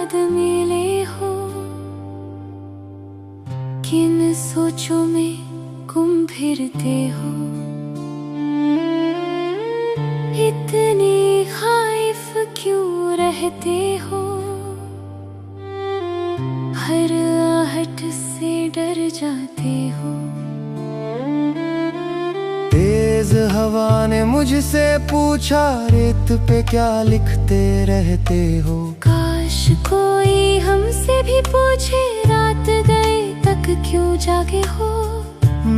बाद मिले हो, किन सोचों में गुम फिरते हो। इतने खाइफ क्यों रहते हो, हर आहट से डर जाते हो। तेज हवा ने मुझसे पूछा, रेत पे क्या लिखते रहते हो। काश कोई हमसे भी पूछे, रात गए तक क्यों जागे हो।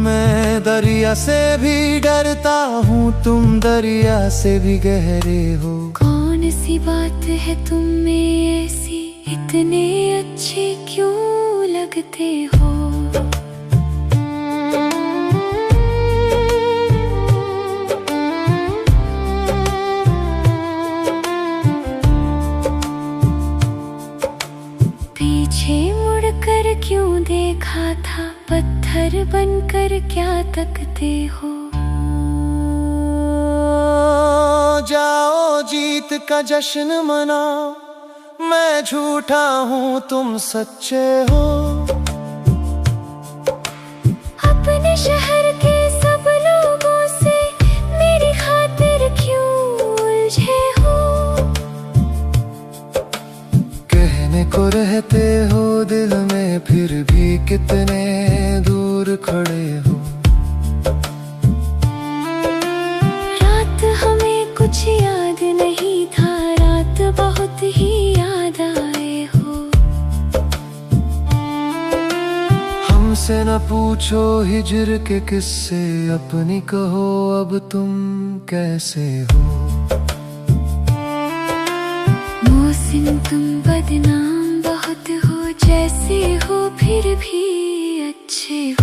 मैं दरिया से भी डरता हूँ, तुम दरिया से भी गहरे हो। कौन सी बात है तुम में ऐसी, इतने अच्छे क्यों लगते हो। पीछे मुड़कर क्यों देखा था, पत्थर बनकर क्या तकते हो। जाओ जीत का जश्न मनाओ, मैं झूठा हूँ तुम सच्चे हो। अपने शहर के सब लोगों से मेरी खातिर क्यों उलझे हो। कहने को रहते हो दिल में, फिर भी कितने दूर खड़े हो। रात हमें कुछ याद नहीं था, रात बहुत ही याद आए हो। हमसे न पूछो हिजर के किस्से, अपनी कहो अब तुम कैसे हो। मोहसिन तुम बदनाम बहुत हो, जैसे हो फिर भी अच्छे हो।